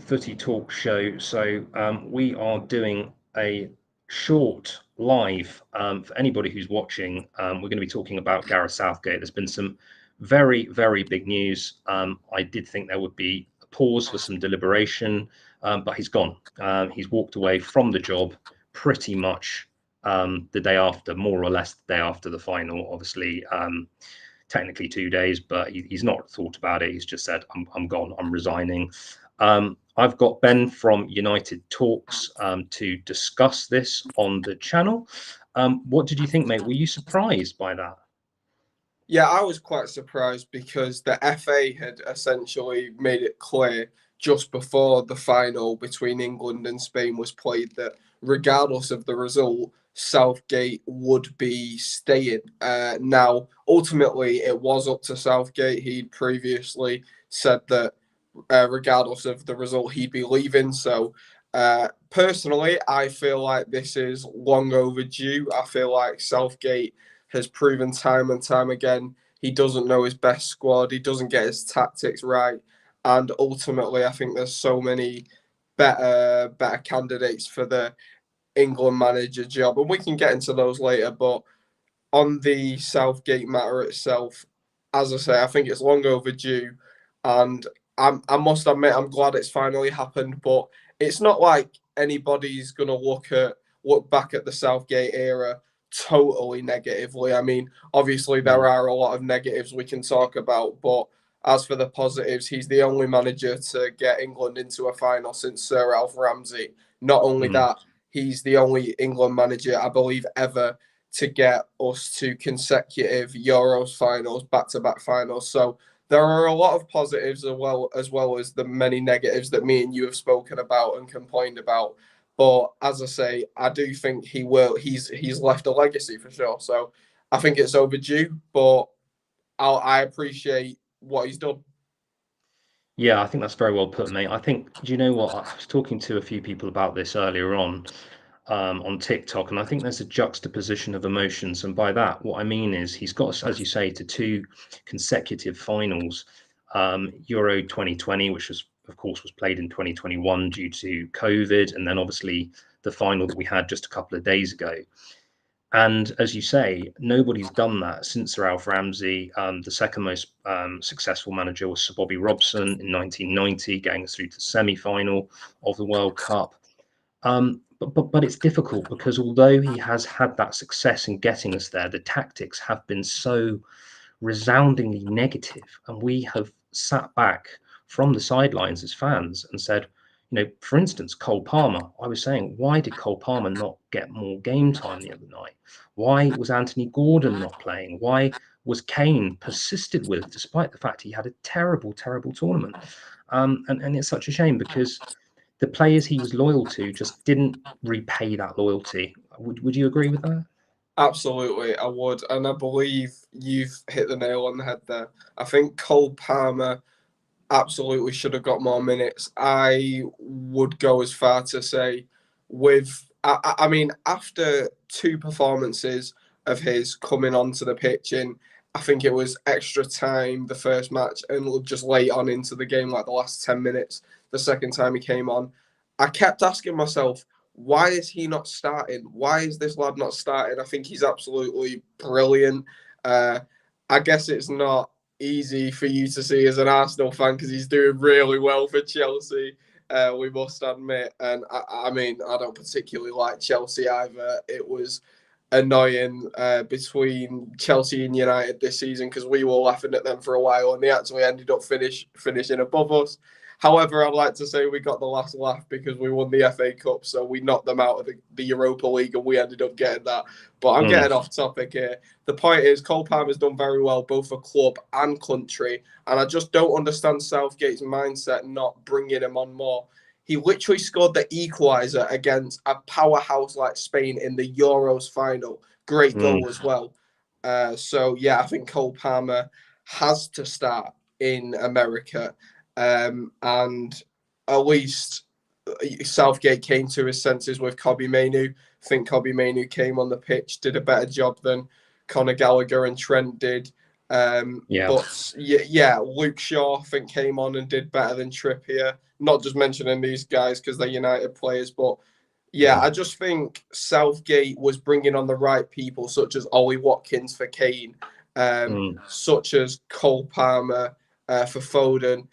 Footy Talk Show. So we are doing a short live for anybody who's watching. We're going to be talking about Gareth Southgate. There's been some very, very big news. I did think there would be a pause for some deliberation, but he's gone. He's walked away from the job pretty much the day after, more or less the day after the final. Obviously, technically 2 days, but he's not thought about it. He's just said, I'm gone, I'm resigning. I've got Ben from United Talks to discuss this on the channel. What did you think, mate? Were you surprised by that? Yeah, I was quite surprised because the FA had essentially made it clear just before the final between England and Spain was played that regardless of the result, Southgate would be staying. Now, ultimately, it was up to Southgate. He'd previously said that regardless of the result, he'd be leaving. So, personally, I feel like this is long overdue. I feel like Southgate has proven time and time again he doesn't know his best squad. He doesn't get his tactics right, and ultimately, I think there's so many better candidates for the England manager job, and we can get into those later. But on the Southgate matter itself, as I say, I think it's long overdue, and I must admit I'm glad it's finally happened. But it's not like anybody's gonna look back at the Southgate era totally negatively. I mean, obviously there are a lot of negatives we can talk about, but as for the positives, he's the only manager to get England into a final since Sir Alf Ramsey. Not only that, he's the only England manager, I believe, ever to get us to consecutive Euros finals, back-to-back finals. So there are a lot of positives as well as the many negatives that me and you have spoken about and complained about. But as I say, I do think he will. He's left a legacy for sure. So I think it's overdue, but I appreciate what he's done. Yeah, I think that's very well put, mate. I think, do you know what? I was talking to a few people about this earlier on TikTok, and I think there's a juxtaposition of emotions. And by that, what I mean is he's got, as you say, to two consecutive finals. Euro 2020, which was, of course, was played in 2021 due to COVID, and then obviously the final that we had just a couple of days ago. And as you say, nobody's done that since Sir Alf Ramsey. The second most successful manager was Sir Bobby Robson in 1990, getting us through to the semi-final of the World Cup. But it's difficult because although he has had that success in getting us there, the tactics have been so resoundingly negative, and we have sat back from the sidelines as fans and said, for instance, Cole Palmer. I was saying, why did Cole Palmer not get more game time the other night? Why was Anthony Gordon not playing? Why was Kane persisted with, despite the fact he had a terrible, terrible tournament? And it's such a shame because the players he was loyal to just didn't repay that loyalty. Would you agree with that? Absolutely, I would, and I believe you've hit the nail on the head there. I think Cole Palmer absolutely should have got more minutes. I would go as far to say, I mean, after two performances of his coming onto the pitch in, I think it was extra time the first match and just late on into the game, like the last 10 minutes, the second time he came on. I kept asking myself, why is he not starting? Why is this lad not starting? I think he's absolutely brilliant. Uh, I guess it's not easy for you to see as an Arsenal fan because he's doing really well for Chelsea. We must admit, and I mean, I don't particularly like Chelsea either. It was annoying between Chelsea and United this season because we were laughing at them for a while and they actually ended up finishing above us. However, I'd like to say we got the last laugh because we won the FA Cup, so we knocked them out of the Europa League and we ended up getting that. But I'm getting off topic here. The point is, Cole Palmer's done very well, both for club and country, and I just don't understand Southgate's mindset not bringing him on more. He literally scored the equaliser against a powerhouse like Spain in the Euros final. Great goal as well. So, yeah, I think Cole Palmer has to start in America. And at least Southgate came to his senses with Kobbie Mainoo. I think Kobbie Mainoo came on the pitch, did a better job than Conor Gallagher and Trent did. But Luke Shaw, I think, came on and did better than Trippier. not just mentioning these guys because they're United players, but yeah, I Mhm. just think Southgate was bringing on the right people, such as Ollie Watkins for Kane, Mm. such as Cole Palmer for Foden.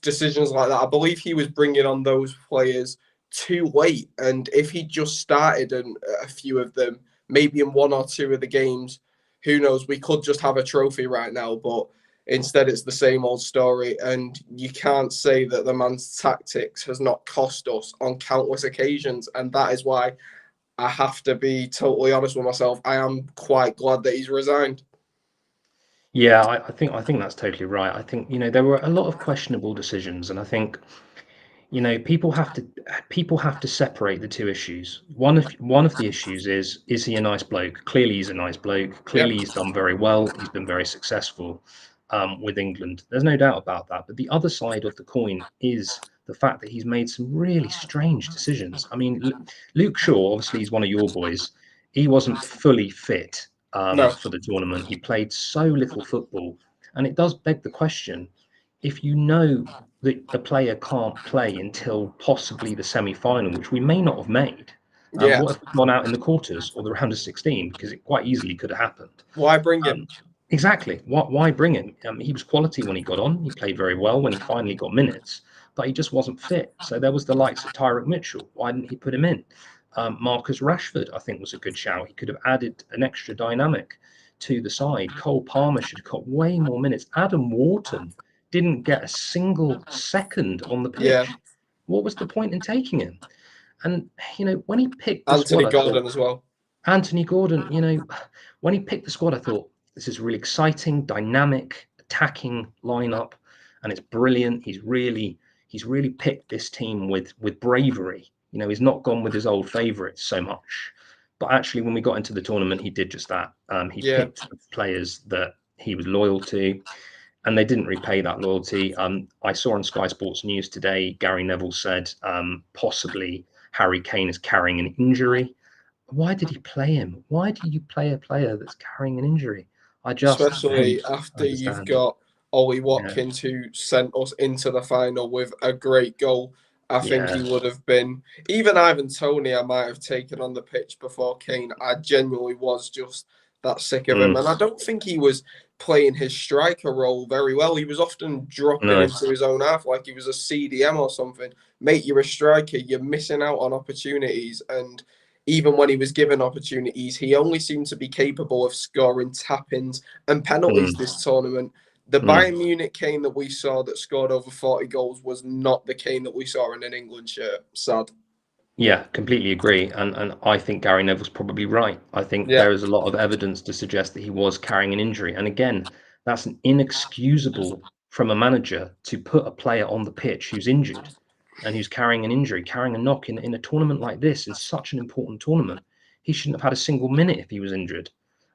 Decisions like that. I believe he was bringing on those players too late, and if he just started a few of them, maybe in one or two of the games, who knows? We could just have a trophy right now, but instead it's the same old story, and you can't say that the man's tactics has not cost us on countless occasions, and that is why I have to be totally honest with myself. I am quite glad that he's resigned. Yeah, I think that's totally right. I think, there were a lot of questionable decisions, and I think, people have to separate the two issues. One of the issues is he a nice bloke? Clearly he's a nice bloke. Yeah, Clearly he's done very well. He's been very successful with England. There's no doubt about that. But the other side of the coin is the fact that he's made some really strange decisions. I mean, Luke Shaw, obviously he's one of your boys. He wasn't fully fit no, for the tournament. He played so little football, and it does beg the question: if you know that a player can't play until possibly the semi-final, which we may not have made. yeah. What if we'd gone out in the quarters or the round of 16? Because it quite easily could have happened. Why bring him? Exactly. Why bring him? He was quality when he got on. He played very well when he finally got minutes, but he just wasn't fit. So there was the likes of Tyrick Mitchell. Why didn't he put him in? Marcus Rashford, I think, was a good shout. He could have added an extra dynamic to the side. Cole Palmer should have got way more minutes. Adam Wharton didn't get a single second on the Yeah, pitch. What was the point in taking him? And when he picked the squad, Anthony I thought, Gordon as well. Anthony Gordon, when he picked the squad, I thought this is a really exciting, dynamic, attacking lineup, and it's brilliant. He's really picked this team with bravery. He's not gone with his old favourites so much. But actually, when we got into the tournament, he did just that. He Yeah, picked the players that he was loyal to, and they didn't repay that loyalty. I saw on Sky Sports News today, Gary Neville said possibly Harry Kane is carrying an injury. Why did he play him? Why do you play a player that's carrying an injury? I just don't especially after you've understand. got Ollie Yeah, Watkins, who sent us into the final with a great goal. I think yeah, he would have been, even Ivan Toney, I might have taken on the pitch before Kane. I genuinely was just that sick of him. mm, And I don't think he was playing his striker role very well. He was often dropping no, into his own half like he was a CDM or something. Mate, you're a striker, you're missing out on opportunities. And even when he was given opportunities, he only seemed to be capable of scoring tap ins and penalties mm, this tournament. The mm. Bayern Munich Kane that we saw that scored over 40 goals was not the Kane that we saw in an England shirt. Sad. Yeah, completely agree. And I think Gary Neville's probably right. I think Yeah, there is a lot of evidence to suggest that he was carrying an injury. And again, that's an inexcusable from a manager to put a player on the pitch who's injured and who's carrying an injury, carrying a knock in a tournament like this, in such an important tournament. He shouldn't have had a single minute if he was injured.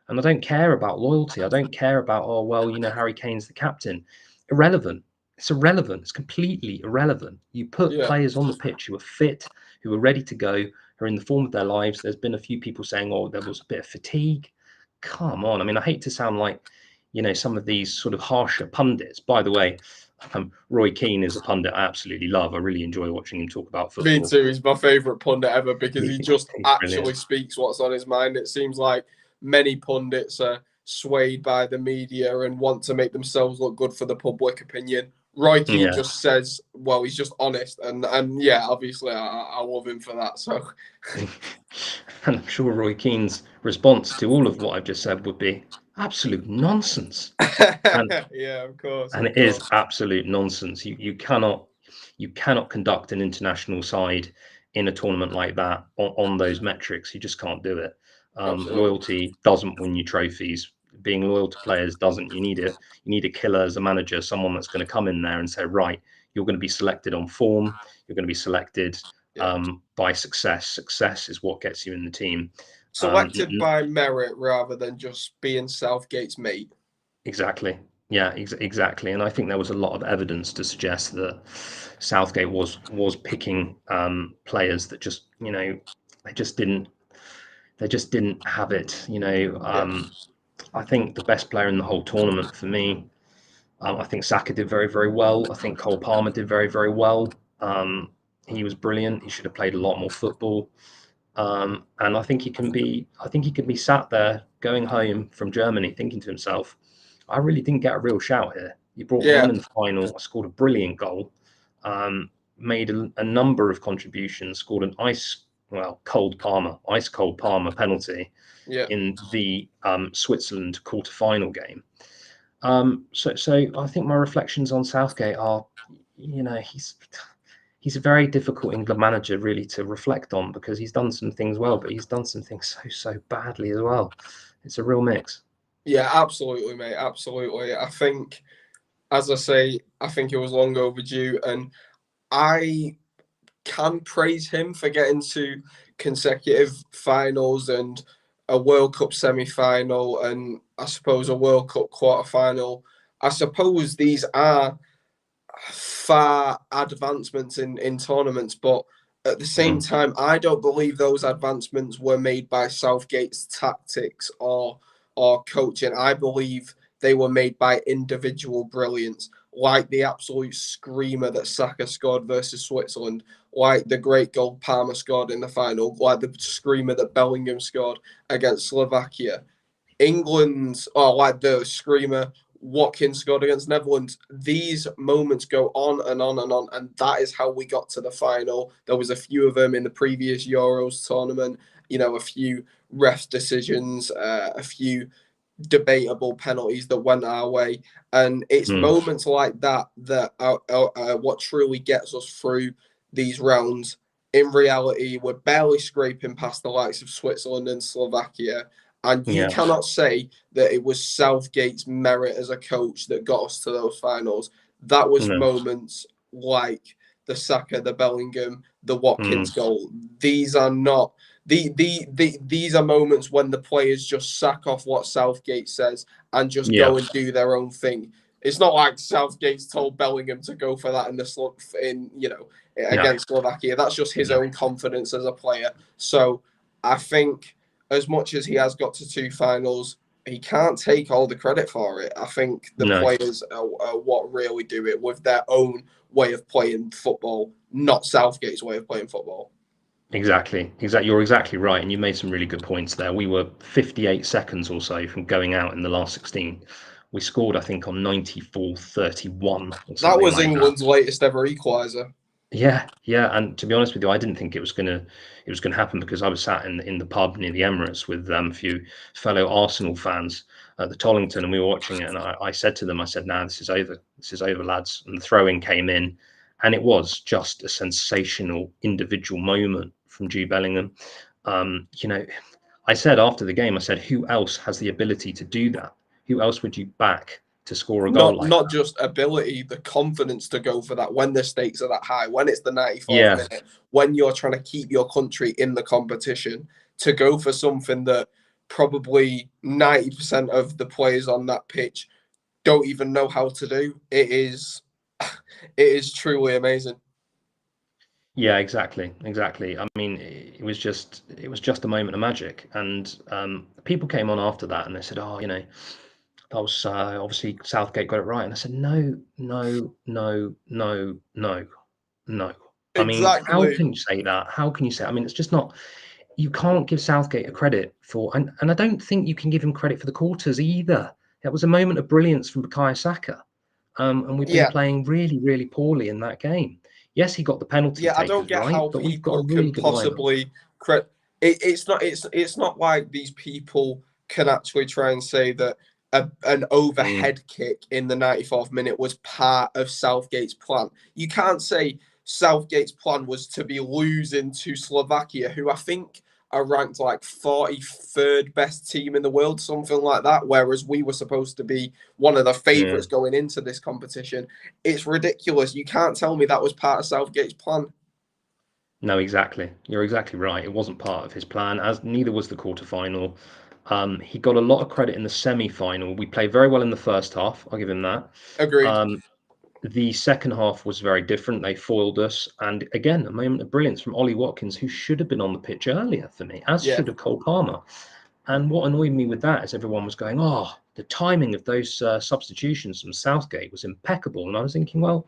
And I don't care about loyalty. I don't care about, oh, well, Harry Kane's the captain. Irrelevant. It's irrelevant. It's completely irrelevant. You put yeah. players on the pitch who are fit, who are ready to go, who are in the form of their lives. There's been a few people saying, oh, there was a bit of fatigue. Come on. I mean, I hate to sound like, some of these sort of harsher pundits. By the way, Roy Keane is a pundit I absolutely love. I really enjoy watching him talk about Me football. too. He's my favourite pundit ever because he just He's actually brilliant. speaks what's on his mind. It seems like many pundits are swayed by the media and want to make themselves look good for the public opinion. Roy Keane Yeah. just says, well, he's just honest. And yeah, obviously, I love him for that. So, And I'm sure Roy Keane's response to all of what I've just said would be absolute nonsense. And yeah, of course, and of it is course. absolute nonsense. You cannot conduct an international side in a tournament like that on those metrics. You just can't do it. Absolutely. Loyalty doesn't win you trophies. Being loyal to players doesn't. You need it. You need a killer as a manager, someone that's going to come in there and say, right, you're going to be selected on form. You're going to be selected Yeah. by success. Success is what gets you in the team. Selected by merit rather than just being Southgate's mate. Exactly. Yeah, exactly. And I think there was a lot of evidence to suggest that Southgate was picking players that just, they just didn't they just didn't have it. Yeah. I think the best player in the whole tournament for me, I think Saka did very, very well. I think Cole Palmer did very, very well. He was brilliant. He should have played a lot more football. And I think he could be sat there going home from Germany thinking to himself, I really didn't get a real shout here. You brought me Yeah, on in the final. I scored a brilliant goal, made a number of contributions, scored an ice cold Palmer penalty yeah. in the Switzerland quarter-final game. So I think my reflections on Southgate are, he's a very difficult England manager really to reflect on because he's done some things well, but he's done some things so badly as well. It's a real mix. Yeah, absolutely, mate. Absolutely. I think, as I say, I think it was long overdue, and I can praise him for getting to consecutive finals and a World Cup semi-final and I suppose a World Cup quarter-final. I suppose these are far advancements in tournaments, but at the same Mm. time, I don't believe those advancements were made by Southgate's tactics or coaching. I believe they were made by individual brilliance, like the absolute screamer that Saka scored versus Switzerland, like the great goal Palmer scored in the final, like the screamer that Bellingham scored against Slovakia. England's, or like the screamer Watkins scored against Netherlands. These moments go on and on and on, and that is how we got to the final. There was a few of them in the previous Euros tournament. You know, a few ref decisions, a few debatable penalties that went our way, and it's Mm. moments like that that are what truly gets us through these rounds. In reality, we're barely scraping past the likes of Switzerland and Slovakia, and you Yeah. cannot say that it was Southgate's merit as a coach that got us to those finals. That was No. moments like the Saka, the Bellingham, the Mm. Watkins goal. These are not these are moments when the players just sack off what Southgate says and just Yeah. go and do their own thing. It's not like Southgate's told Bellingham to go for that in No. against Slovakia. That's just his No. own confidence as a player. So I think as much as he has got to two finals, he can't take all the credit for it. I think the No. players are what really do it with their own way of playing football, not Southgate's way of playing football. Exactly. Exactly. You're exactly right, and you made some really good points there. We were 58 seconds or so from going out in the last 16. We scored, I think, on 94-31 or That something was like that. England's latest ever equaliser. Yeah, yeah, and to be honest with you, I didn't think it was gonna happen because I was sat in the pub near the Emirates with a few fellow Arsenal fans at the Tollington, and we were watching it. And I said to them, I said, "Nah, this is over, lads." And the throw-in came in, and it was just a sensational individual moment from Jude Bellingham. You know, I said after the game, I said, "Who else has the ability to do that? Who else would you back to score a goal like Not that?" just ability, the confidence to go for that when the stakes are that high, when it's the 94th Yeah, minute, when you're trying to keep your country in the competition, to go for something that probably 90% of the players on that pitch don't even know how to do. It is truly amazing. yeah, exactly, exactly. I mean, it was just a moment of magic, and people came on after that and they said, "Oh, that was obviously Southgate got it right." And I said, "No, no, no, no, no, no." I mean, how Exactly. can you say that? How can you say? I mean, it's just not. You can't give Southgate a credit for, and I don't think you can give him credit for the quarters either. It was a moment of brilliance from Bukayo Saka, and we've been Yeah. playing really, really poorly in that game. Yes, he got the penalty Yeah, I don't takers get right, how but we've got a people really can good lineup. possibly it's not like these people can actually try and say that an Mm, overhead kick in the 94th minute was part of Southgate's plan. You can't say Southgate's plan was to be losing to Slovakia, who I think are ranked like 43rd best team in the world, something like that, whereas we were supposed to be one of the yeah. favourites going into this competition. It's ridiculous. You can't tell me that was part of Southgate's plan. No, exactly. You're exactly right. It wasn't part of his plan, as neither was the quarterfinal. He got a lot of credit in the semi-final. We played very well in the first half. I'll give him that. Agreed. Um, the second half was very different. They foiled us, and again, a moment of brilliance from Ollie Watkins, who should have been on the pitch earlier for me, as Yeah. should have Cole Palmer. And what annoyed me with that is everyone was going, "Oh, the timing of those substitutions from Southgate was impeccable," and I was thinking, well,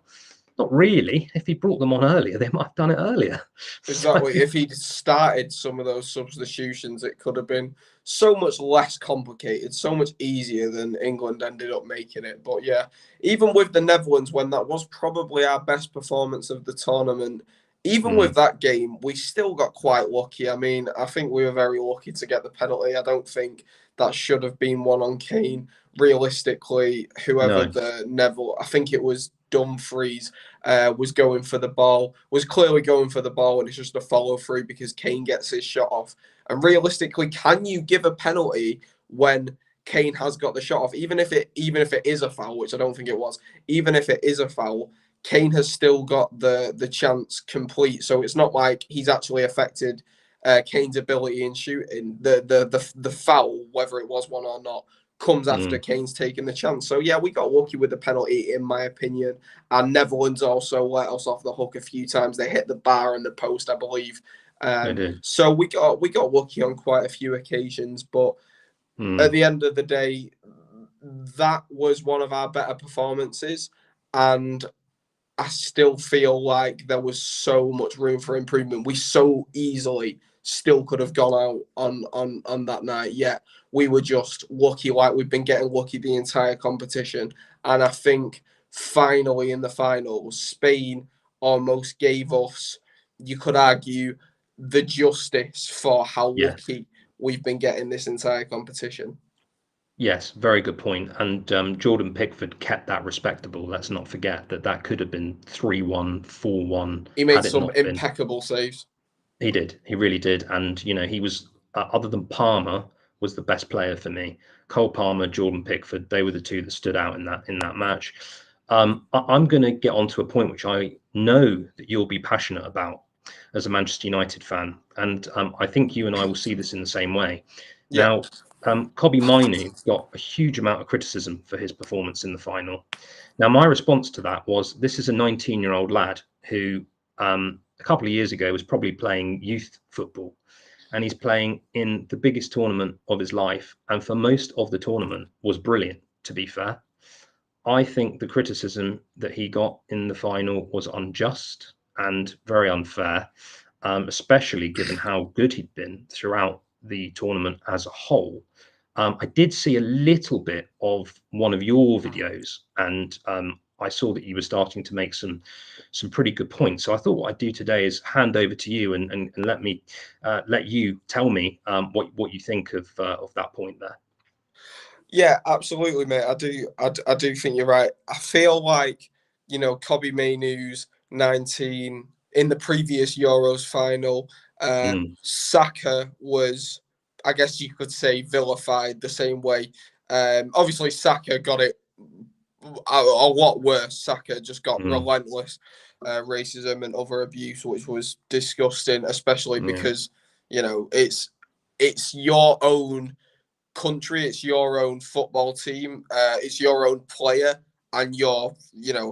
Not really. If he brought them on earlier, they might have done it earlier. So, Exactly. If he'd started some of those substitutions, it could have been so much less complicated, so much easier than England ended up making it. But yeah, even with the Netherlands, when that was probably our best performance of the tournament, even with mm, that game, we still got quite lucky. I mean, I think we were very lucky to get the penalty. I don't think that should have been one on Kane. Realistically, whoever no, the Neville, I think it was Dumfries was going for the ball, was clearly going for the ball, and it's just a follow through because Kane gets his shot off. And realistically, can you give a penalty when Kane has got the shot off, even if it is a foul, which I don't think it was, even if it is a foul, Kane has still got the chance complete. So it's not like he's actually affected Kane's ability in shooting. The foul, whether it was one or not, comes after mm, Kane's taking the chance. So yeah, we got lucky with the penalty, in my opinion. And Netherlands also let us off the hook a few times. They hit the bar and the post, I believe. they did. So we got lucky on quite a few occasions, but at Mm, the end of the day, that was one of our better performances, and I still feel like there was so much room for improvement. We so easily still could have gone out on that night. Yet we were just lucky, like we've been getting lucky the entire competition. And I think finally in the finals, Spain almost gave us, you could argue, the justice for how yes. lucky we've been getting this entire competition. Yes, very good point. And Jordan Pickford kept that respectable. Let's not forget that that could have been 3-1, 4-1 He made had it some not been. impeccable saves. He did. He really did. And, he was, other than Palmer, was the best player for me. Cole Palmer, Jordan Pickford, they were the two that stood out in that match. I'm going to get on to a point which I know that you'll be passionate about as a Manchester United fan. And I think you and I will see this in the same way. Yeah, Now, Kobbie Mainoo got a huge amount of criticism for his performance in the final. Now, my response to that was this is a 19-year-old lad who a couple of years ago was probably playing youth football, and he's playing in the biggest tournament of his life, and for most of the tournament was brilliant, to be fair. I think the criticism that he got in the final was unjust and very unfair, especially given how good he'd been throughout the tournament as a whole. I did see a little bit of one of your videos, and I saw that you were starting to make some pretty good points. So I thought what I'd do today is hand over to you and let you tell me what you think of that point there. yeah, absolutely, mate. I do think you're right. I feel like Kobe Mainoo's 19 in the previous Euros final. Mm, Saka was, I guess you could say, vilified the same way. Obviously, Saka got it a lot worse. Saka just got mm, relentless racism and other abuse, which was disgusting, especially yeah. because it's your own country, it's your own football team, it's your own player, and you're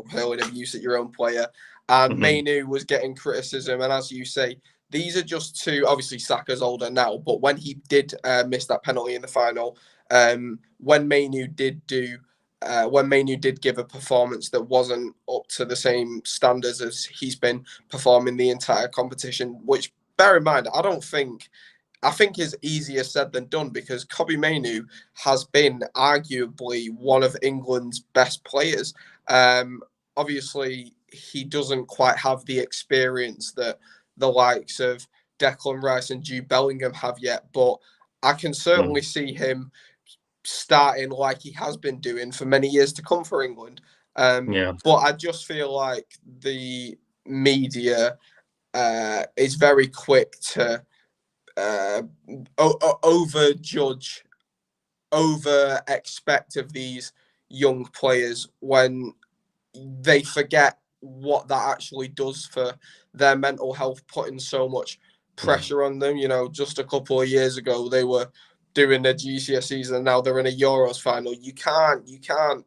hurling abuse at your own player. And Hmm. Mainu was getting criticism, and as you say, these are just two. Obviously, Saka's older now, but when he did miss that penalty in the final, when Mainu did do. When Mainu did give a performance that wasn't up to the same standards as he's been performing the entire competition, which, bear in mind, I think is easier said than done because Kobbie Mainoo has been arguably one of England's best players. Obviously, he doesn't quite have the experience that the likes of Declan Rice and Jude Bellingham have yet, but I can certainly Mm, see him starting like he has been doing for many years to come for England. yeah. But I just feel like the media is very quick to uh, over judge, over expect of these young players when they forget what that actually does for their mental health, putting so much Mm, pressure on them. Just a couple of years ago, they were doing their GCSEs and now they're in a Euros final. You can't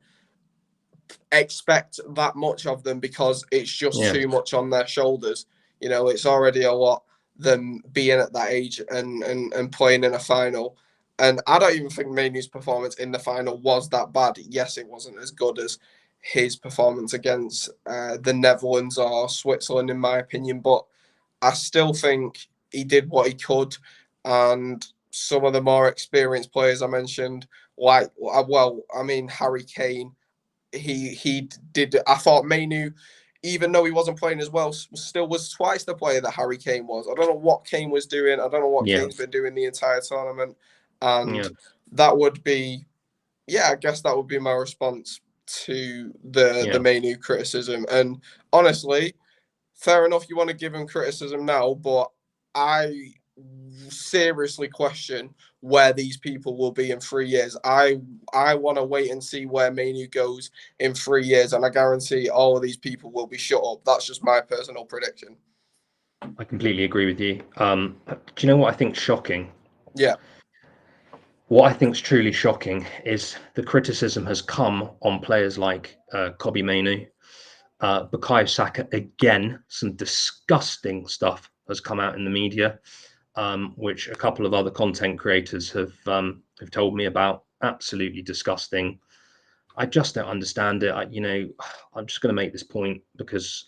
expect that much of them because it's just yeah. too much on their shoulders. It's already a lot them being at that age and playing in a final. And I don't even think Mainu's performance in the final was that bad. Yes, it wasn't as good as his performance against the Netherlands or Switzerland, in my opinion. But I still think he did what he could, and some of the more experienced players I mentioned, like I mean Harry Kane, he did. I thought Mainu, even though he wasn't playing as well, still was twice the player that Harry Kane was. I don't know what Kane was doing. I don't know what Yeah, Kane's been doing the entire tournament, yeah, and that would be, yeah, I guess that would be my response to the yeah. Mainu criticism. And honestly, fair enough, you want to give him criticism now, but I seriously question where these people will be in 3 years. I want to wait and see where Manu goes in 3 years, and I guarantee all of these people will be shut up. That's just my personal prediction. I completely agree with you. Do you know what I think's shocking? Yeah, What I think's truly shocking is the criticism has come on players like Kobe Mainu, Bukayo Saka again. Some disgusting stuff has come out in the media, which a couple of other content creators have told me about. Absolutely disgusting. I just don't understand it. I'm just going to make this point because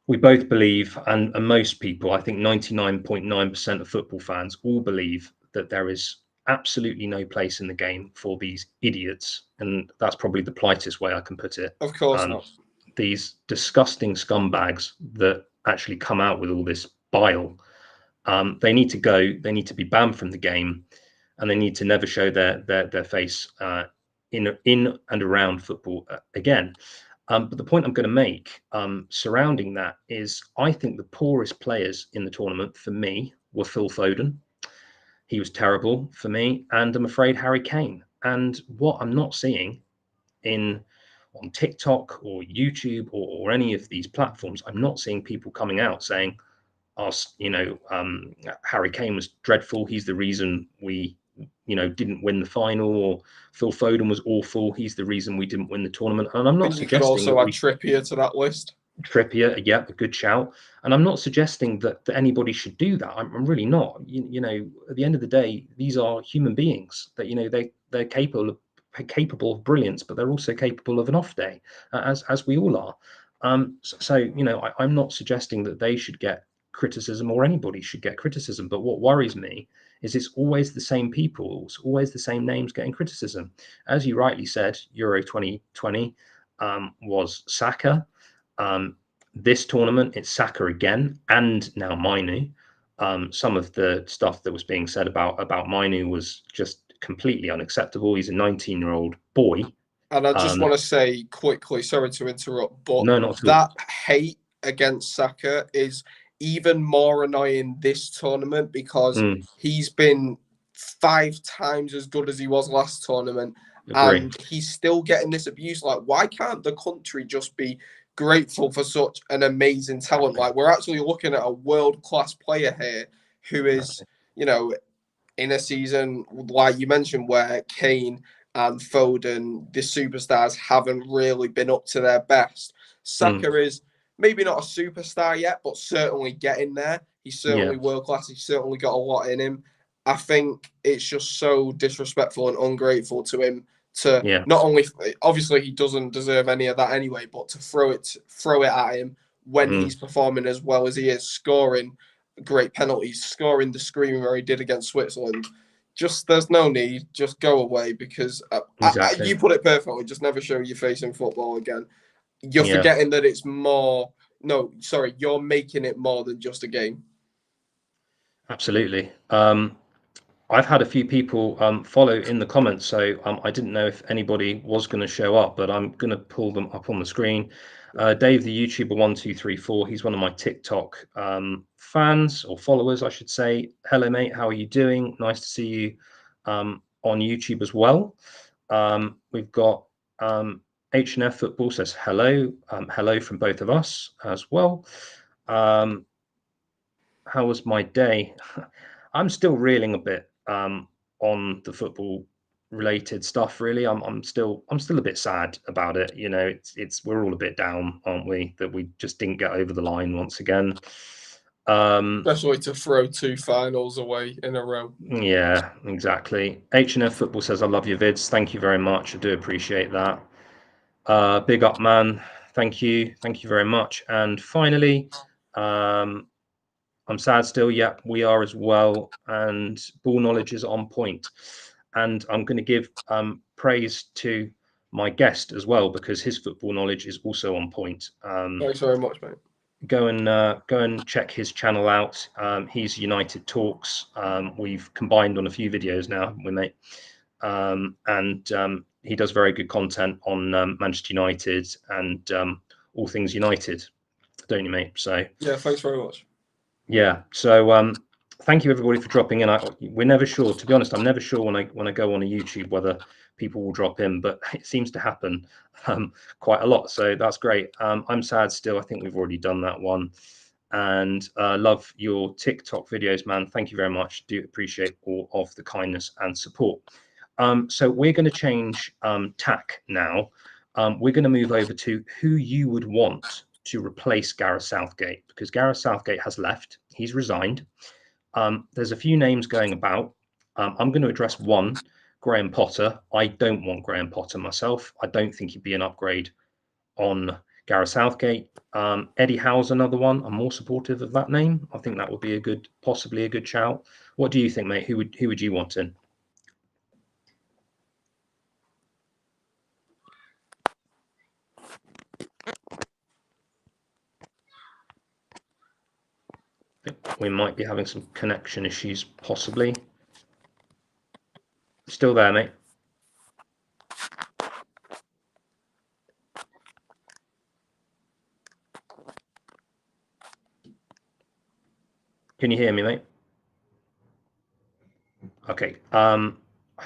we both believe, and most people, I think 99.9% of football fans all believe that there is absolutely no place in the game for these idiots, and that's probably the politest way I can put it. of course Um, not. these disgusting scumbags that actually come out with all this bile, they need to go. They need to be banned from the game, and they need to never show their face in and around football again. But the point I'm going to make surrounding that is I think the poorest players in the tournament for me were Phil Foden. He was terrible for me, and I'm afraid Harry Kane. And what I'm not seeing in on TikTok or YouTube or any of these platforms, I'm not seeing people coming out saying, "Us, Harry Kane was dreadful. He's the reason we, didn't win the final." Or Phil Foden was awful. He's the reason we didn't win the tournament. And I'm I not think you could suggesting also that add we Trippier to that list. Trippier, yeah, a good shout. And I'm not suggesting that anybody should do that. I'm really not. At the end of the day, these are human beings that they're capable of brilliance, but they're also capable of an off day, as we all are. I'm not suggesting that they should get criticism or anybody should get criticism. But what worries me is it's always the same people, it's always the same names getting criticism. As you rightly said, Euro 2020 was Saka. Um, this tournament, it's Saka again, and now Mainu. Some of the stuff that was being said about Mainu was just completely unacceptable. He's a 19-year-old boy. And I just Um, want to say quickly, sorry to interrupt, but no, not at all. that hate against Saka is even more annoying this tournament because Mm, he's been 5 times as good as he was last tournament, agree. and he's still getting this abuse. Like, why can't the country just be grateful for such an amazing talent? Exactly. Like, we're actually looking at a world-class player here who is, Exactly. you know, in a season like you mentioned where Kane and Foden, the superstars, haven't really been up to their best. Mm, Saka is maybe not a superstar yet, but certainly getting there. He's yeah. certainly world class. He's certainly got a lot in him. I think it's just so disrespectful and ungrateful to him to Yeah. not only, obviously he doesn't deserve any of that anyway, but to throw it at him when Mm, he's performing as well as he is, scoring great penalties, scoring the screamer he did against Switzerland. Just there's no need. Just go away because exactly. you put it perfectly. Just never show your face in football again. You're Yeah. forgetting that it's more. No, sorry, you're making it more than just a game. Absolutely. I've had a few people follow in the comments, so I didn't know if anybody was going to show up, but I'm going to pull them up on the screen. Dave, the YouTuber 1234, he's one of my TikTok fans or followers, I should say. Hello, mate. How are you doing? Nice to see you on YouTube as well. We've got H&F Football says hello. Hello from both of us as well. Um, how was my day? I'm still reeling a bit on the football related stuff. Really, I'm still a bit sad about it. It's we're all a bit down, aren't we? That we just didn't get over the line once again. Especially to throw 2 finals away in a row. Yeah, exactly. H&F Football says, I love your vids. Thank you very much. I do appreciate that. Big up, man. Thank you. Thank you very much. And finally, I'm sad still. Yeah, we are as well. And ball knowledge is on point. And I'm going to give praise to my guest as well, because his football knowledge is also on point. Thanks very much, mate. Go and check his channel out. He's United Talks. We've combined on a few videos now, haven't we, mate? And he does very good content on Manchester United and all things United, don't you, mate? So yeah, thanks very much. Yeah. So thank you everybody for dropping in. We're never sure, to be honest. I'm never sure when I go on a YouTube whether people will drop in, but it seems to happen quite a lot. So that's great. I'm sad still. I think we've already done that one. And love your TikTok videos, man. Thank you very much. Do appreciate all of the kindness and support. So we're going to change tack now. We're going to move over to who you would want to replace Gareth Southgate, because Gareth Southgate has left. He's resigned. There's a few names going about. I'm going to address one, Graham Potter. I don't want Graham Potter myself. I don't think he'd be an upgrade on Gareth Southgate. Eddie Howe's another one. I'm more supportive of that name. I think that would be possibly a good shout. What do you think, mate? Who would you want in? We might be having some connection issues, possibly. Still there, mate? Can you hear me, mate? Okay. I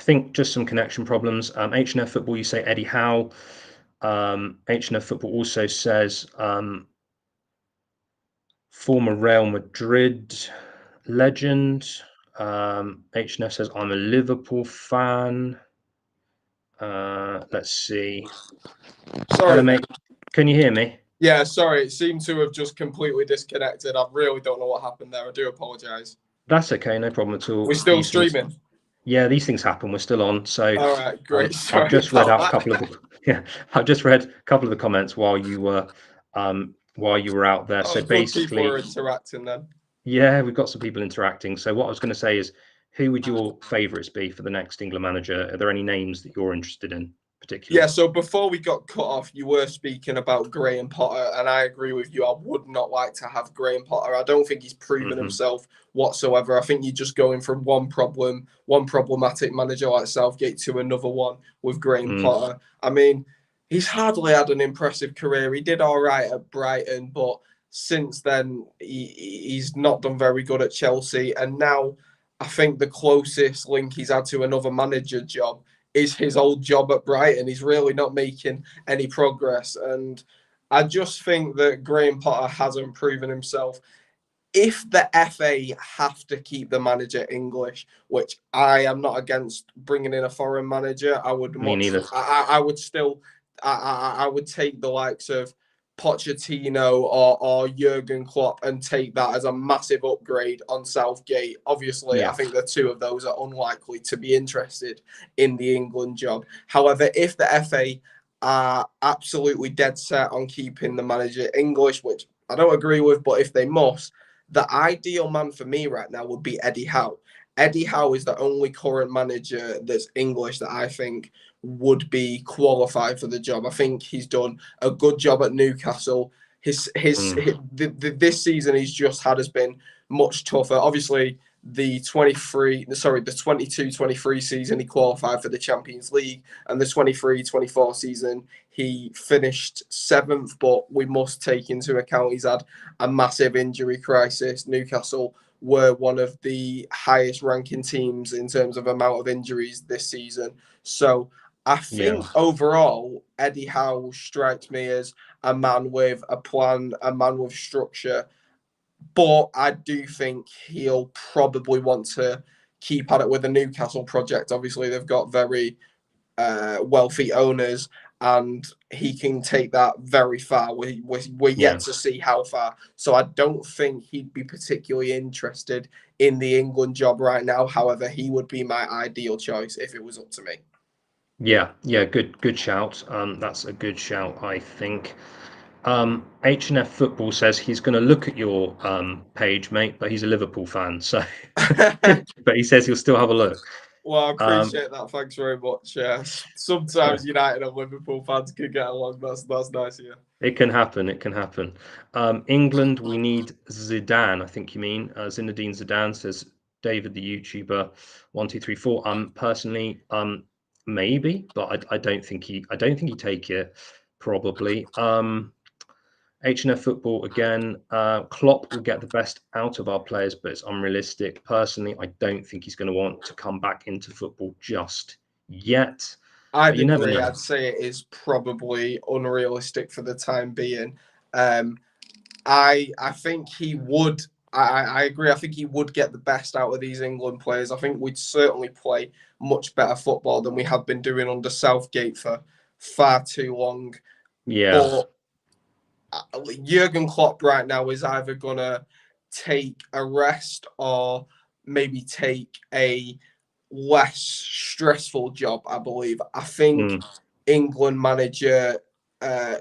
think just some connection problems. H&F Football, you say Eddie Howe. H&F Football also says former Real Madrid legend. H&F says, I'm a Liverpool fan. Let's see. Sorry, Hello, mate. Can you hear me? Yeah, sorry. It seemed to have just completely disconnected. I really don't know what happened there. I do apologise. That's okay. No problem at all. We're still streaming. Yeah, these things happen. We're still on. So, all right, great. I've just read out a couple of I've just read a couple of the comments while you were out there. So basically, people are interacting then. Yeah, we've got some people interacting. So what I was going to say is, who would your favourites be for the next England manager? Are there any names that you're interested in particularly? Yeah, so before we got cut off, you were speaking about Graham Potter, and I agree with you. I would not like to have Graham Potter. I don't think he's proven himself whatsoever. I think you're just going from one problematic manager like Southgate to another one with Graham Potter. I mean, he's hardly had an impressive career. He did all right at Brighton, but since then, he's not done very good at Chelsea. And now I think the closest link he's had to another manager job is his old job at Brighton. He's really not making any progress. And I just think that Graham Potter hasn't proven himself. If the FA have to keep the manager English, which I am not against bringing in a foreign manager, I would Me neither. I would still I would take the likes of Pochettino or Jurgen Klopp and take that as a massive upgrade on Southgate. Obviously, I think the two of those are unlikely to be interested in the England job. However, if the FA are absolutely dead set on keeping the manager English, which I don't agree with, but if they must, the ideal man for me right now would be Eddie Howe. Eddie Howe is the only current manager that's English that I think would be qualified for the job. I think he's done a good job at Newcastle. This season he's just had has been much tougher. Obviously, the 22-23 season he qualified for the Champions League, and the 23-24 season he finished 7th, but we must take into account he's had a massive injury crisis. Newcastle were one of the highest ranking teams in terms of amount of injuries this season. So I think overall, Eddie Howe strikes me as a man with a plan, a man with structure. But I do think he'll probably want to keep at it with the Newcastle project. Obviously, they've got very wealthy owners, and he can take that very far. We're Yeah. yet to see how far. So I don't think he'd be particularly interested in the England job right now. However, he would be my ideal choice if it was up to me. Yeah, yeah, good shout. That's a good shout, I think. H&F Football says he's going to look at your page, mate, but he's a Liverpool fan, so but he says he'll still have a look. Well, I Um, appreciate that. Thanks very much. Sometimes United and Liverpool fans can get along. That's nice. Yeah. it can happen. It can happen. England, we need Zidane. I think you mean Zinedine Zidane, says David, the YouTuber. 1234. Personally, maybe, but I don't think I don't think he'd take it. Probably. H&F Football again. Klopp will get the best out of our players, but it's unrealistic. Personally, I don't think he's going to want to come back into football just yet. But I'd you never agree. know. I'd say it is probably unrealistic for the time being. Um, I think he would. I agree. I think he would get the best out of these England players. I think we'd certainly play much better football than we have been doing under Southgate for far too long. Yeah. But Jurgen Klopp right now is either gonna take a rest or maybe take a less stressful job. I believe. I think Mm. England manager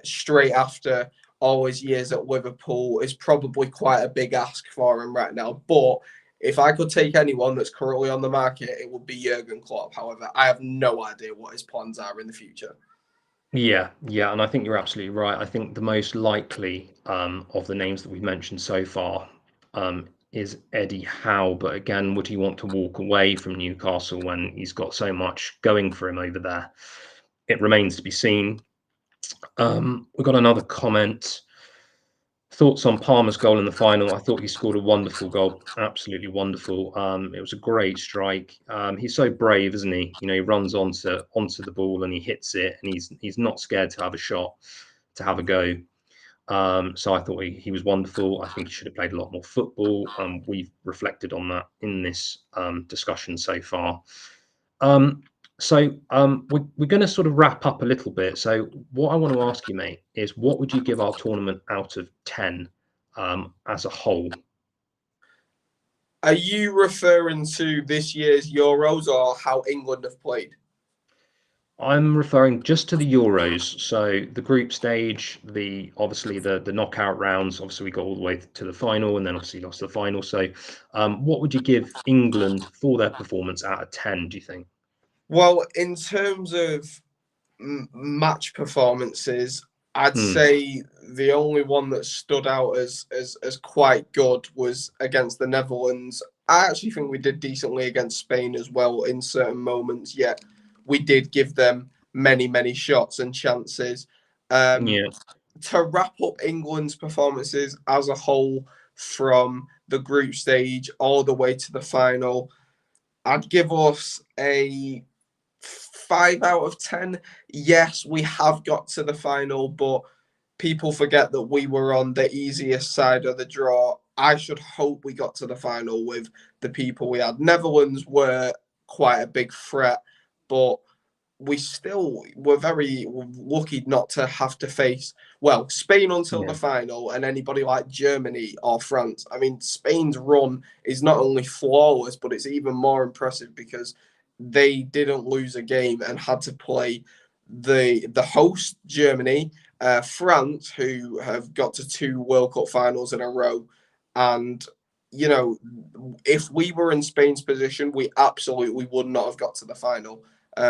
straight after all his years at Liverpool is probably quite a big ask for him right now. But if I could take anyone that's currently on the market, it would be Jurgen Klopp. However, I have no idea what his plans are in the future. Yeah, yeah, and I think you're absolutely right. I think the most likely of the names that we've mentioned so far is Eddie Howe. But again, would he want to walk away from Newcastle when he's got so much going for him over there? It remains to be seen. We've got another comment. Thoughts on Palmer's goal in the final? I thought he scored a wonderful goal, absolutely wonderful. It was a great strike. He's so brave, isn't he? You know, he runs onto the ball and he hits it, and he's not scared to have a shot, to have a go. So I thought he was wonderful. I think he should have played a lot more football. We've reflected on that in this discussion so far. Um, we're going to sort of wrap up a little bit. So what I want to ask you, mate, is what would you give our tournament out of 10 as a whole? Are you referring to this year's Euros or how England have played? I'm referring just to the Euros. So the group stage, the obviously the knockout rounds. Obviously, we got all the way to the final, and then obviously lost the final. So, what would you give England for their performance out of 10? Do you think? Well, in terms of match performances, I'd Hmm. say the only one that stood out as quite good was against the Netherlands. I actually think we did decently against Spain as well in certain moments. Yet we did give them many shots and chances. Um, Yeah. to wrap up England's performances as a whole from the group stage all the way to the final, I'd give us a 5 out of 10. Yes, we have got to the final, but people forget that we were on the easiest side of the draw. I should hope we got to the final with the people we had. Netherlands were quite a big threat, but we still were very lucky not to have to face, well, Spain until the Yeah. final and anybody like Germany or France. I mean, Spain's run is not only flawless, but it's even more impressive because they didn't lose a game and had to play the host Germany, France, who have got to two World Cup finals in a row, and you know, if we were in Spain's position, we absolutely would not have got to the final.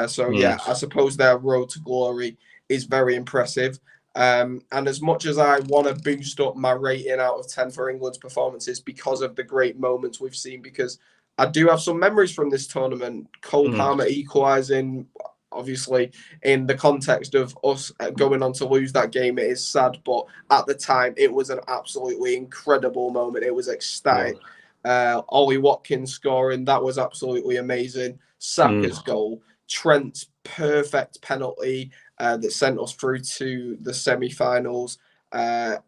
So Mm. yeah, I suppose their road to glory is very impressive. And as much as I want to boost up my rating out of 10 for England's performances because of the great moments we've seen, because I do have some memories from this tournament. Cole Mm. Palmer equalising, obviously, in the context of us going on to lose that game, it is sad, but at the time, it was an absolutely incredible moment. It was ecstatic. Was. Ollie Watkins scoring, that was absolutely amazing. Mm. Saka's goal, Trent's perfect penalty that sent us through to the semi-finals.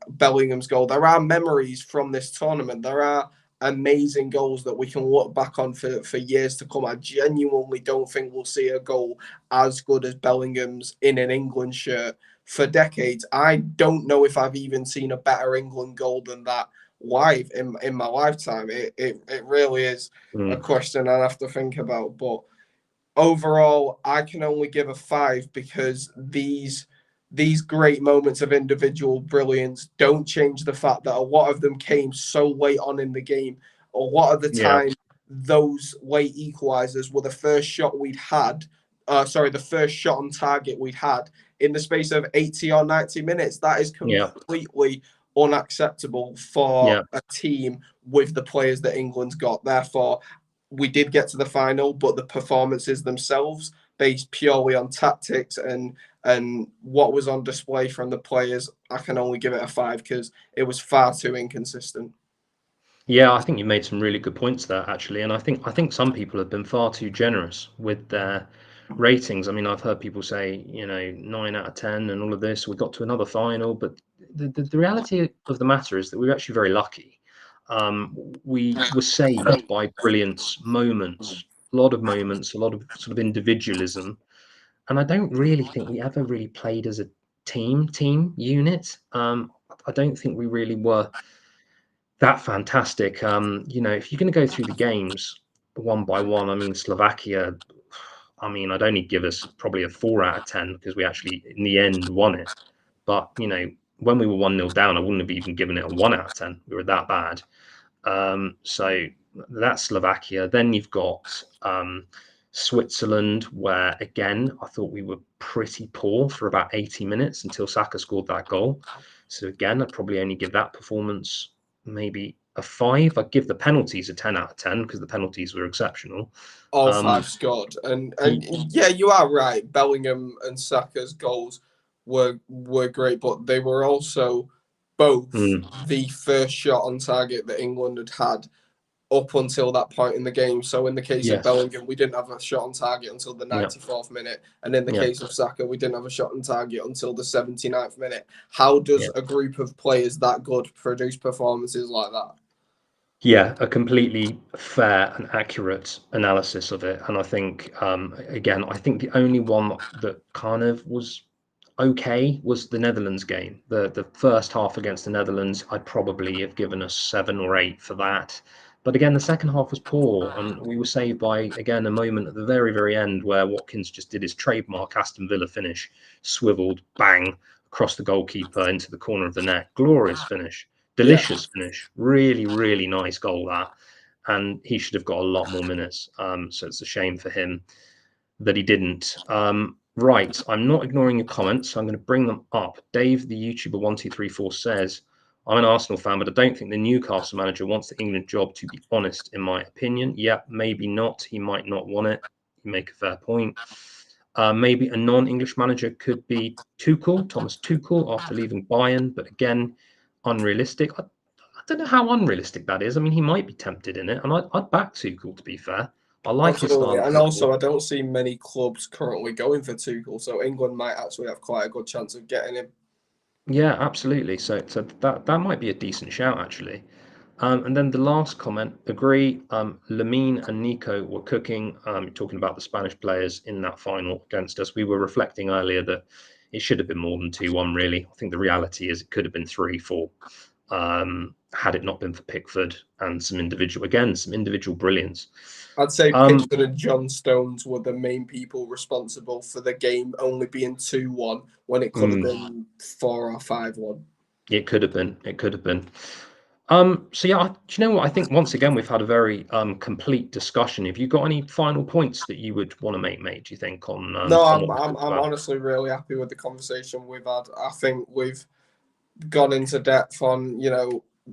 Bellingham's goal. There are memories from this tournament. There are amazing goals that we can look back on for years to come. I genuinely don't think we'll see a goal as good as Bellingham's in an England shirt for decades. I don't know if I've even seen a better England goal than that live in my lifetime. It really is a Mm. question I'd have to think about. But overall, I can only give a 5 because these great moments of individual brilliance don't change the fact that a lot of them came so late on in the game. A lot of the Yeah, time, those late equalizers were the first shot we'd had. The first shot on target we'd had in the space of 80 or 90 minutes. That is yeah, completely unacceptable for yeah. a team with the players that England's got. Therefore, we did get to the final, but the performances themselves, based purely on tactics and what was on display from the players, I can only give it a 5 because it was far too inconsistent. Yeah, I think you made some really good points there, actually, and I think some people have been far too generous with their ratings. I mean, I've heard people say, 9 out of 10 and all of this. We got to another final, but the reality of the matter is that we were actually very lucky. We were saved by brilliance, moments, a lot of moments, a lot of sort of individualism, and I don't really think we ever really played as a team unit. I don't think we really were that fantastic. If you're going to go through the games one by one, I mean, Slovakia, I mean, I'd only give us probably a 4 out of 10 because we actually, in the end, won it. But, when we were 1-0 down, I wouldn't have even given it a 1 out of 10. We were that bad. So that's Slovakia. Then you've got Switzerland, where again, I thought we were pretty poor for about 80 minutes until Saka scored that goal. So again, I'd probably only give that performance maybe a 5. I'd give the penalties a 10 out of 10 because the penalties were exceptional. All Um, 5 scored, and y- yeah, you are right. Bellingham and Saka's goals were great, but they were also both mm, the first shot on target that England had up until that point in the game. So in the case of yes, Bellingham, we didn't have a shot on target until the yeah, 94th minute. And in the yeah, case of Saka, we didn't have a shot on target until the 79th minute. How does yeah. a group of players that good produce performances like that? Yeah, a completely fair and accurate analysis of it. And I think, again, I think the only one that kind of was okay was the Netherlands game. The first half against the Netherlands, I'd probably have given a 7 or 8 for that. But again, the second half was poor, and we were saved by again a moment at the very, very end where Watkins just did his trademark Aston Villa finish, swiveled, bang, across the goalkeeper into the corner of the net. Glorious finish, Yeah. delicious finish, really, really nice goal that. And he should have got a lot more minutes. So it's a shame for him that he didn't. Right, I'm not ignoring your comments, so I'm going to bring them up. Dave, the YouTuber 1234 says, I'm an Arsenal fan, but I don't think the Newcastle manager wants the England job, to be honest, in my opinion. Yeah, maybe not. He might not want it. You make a fair point. Maybe a non-English manager could be Tuchel, Thomas Tuchel, after leaving Bayern, but again, unrealistic. I don't know how unrealistic that is. I mean, he might be tempted in it, and I'd back Tuchel, to be fair. I like his Absolutely. style of And football. also, I don't see many clubs currently going for Tuchel, so England might actually have quite a good chance of getting him. Yeah, absolutely. So that might be a decent shout, actually. And then the last comment, agree. Lamine and Nico were cooking. Talking about the Spanish players in that final against us. We were reflecting earlier that it should have been more than 2-1, really. I think the reality is it could have been 3-4, had it not been for Pickford and some individual brilliance. I'd say Um, Pickford and John Stones were the main people responsible for the game only being 2-1 when it could have mm, been 4 or 5-1. it could have been. It could have been. So yeah, do you know what? I think once again we've had a very complete discussion. Have you got any final points that you would want to make, mate? Do you think No, on I'm, what we I'm, talked I'm about? honestly really happy with the conversation we've had. I think we've gone into depth on,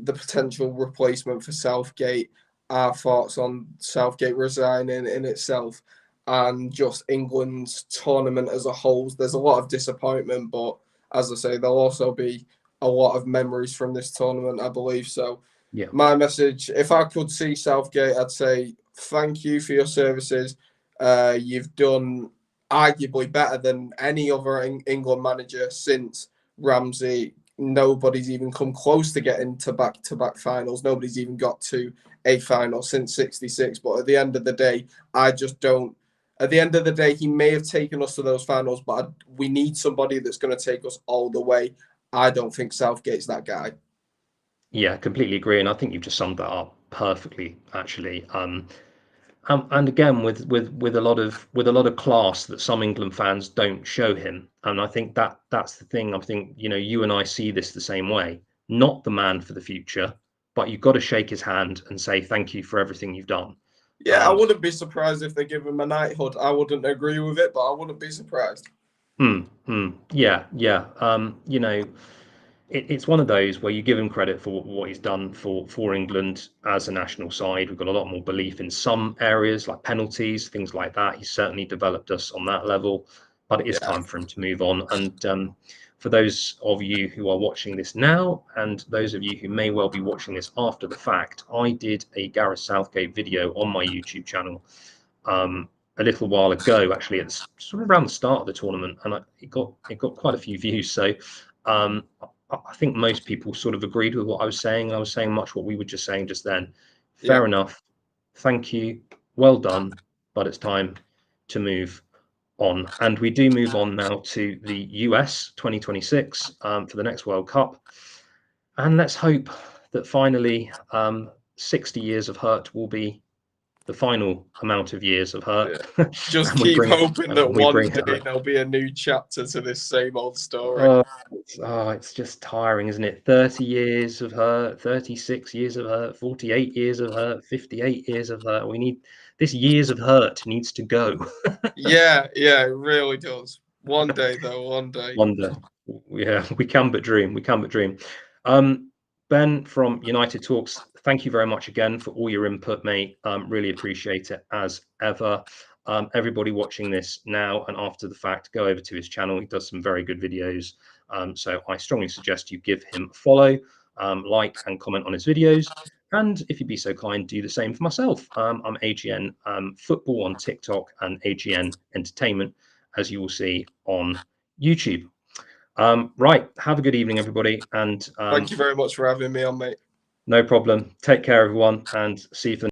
the potential replacement for Southgate, our thoughts on Southgate resigning in itself, and just England's tournament as a whole. There's a lot of disappointment, but as I say, there'll also be a lot of memories from this tournament, I believe. So, Yeah, my message, if I could see Southgate, I'd say thank you for your services. You've done arguably better than any other England manager since Ramsey nobody's even come close to getting to back-to-back finals. Nobody's even got to a final since '66. But at the end of the day, I just don't. At the end of the day, he may have taken us to those finals, but we need somebody that's going to take us all the way. I don't think Southgate's that guy. Yeah, completely agree, and I think you've just summed that up perfectly, actually. And again, with a lot of class that some England fans don't show him, and I think that's the thing. I think you and I see this the same way. Not the man for the future, but you've got to shake his hand and say thank you for everything you've done. Yeah, I Um, wouldn't be surprised if they give him a knighthood. I wouldn't agree with it, but I wouldn't be surprised. yeah, yeah. It's one of those where you give him credit for what he's done for England as a national side. We've got a lot more belief in some areas like penalties, things like that. He's certainly developed us on that level, but it is Yeah, time for him to move on. And for those of you who are watching this now, and those of you who may well be watching this after the fact, I did a Gareth Southgate video on my YouTube channel a little while ago. Actually, it's sort of around the start of the tournament, and it got quite a few views. So um, I think most people sort of agreed with what I was saying. I was saying much what we were just saying just then. yeah, Fair enough. Thank you. Well done. But it's time to move on. And we do move on now to the US 2026 for the next World Cup. And let's hope that finally 60 years of hurt will be the final amount of years of hurt. yeah. Just and we keep bring hoping and that we one bring day it. there'll be a new chapter to this same old story. It's just tiring, isn't it? 30 years of hurt, 36 years of hurt, 48 years of hurt, 58 years of hurt. We need this years of hurt needs to go. Yeah, yeah, it really does. One day, though, one day. Wonder. Yeah, we can but dream. We can but dream. Um, Ben from United Talks, thank you very much again for all your input, mate. Really appreciate it as ever. Everybody watching this now and after the fact, go over to his channel. He does some very good videos. So I strongly suggest you give him a follow, like and comment on his videos. And if you'd be so kind, do the same for myself. I'm AGN Football on TikTok and AGN Entertainment, as you will see on YouTube. Right. Have a good evening, everybody. And Thank you very much for having me on, mate. no problem. Take care, everyone, and see you for the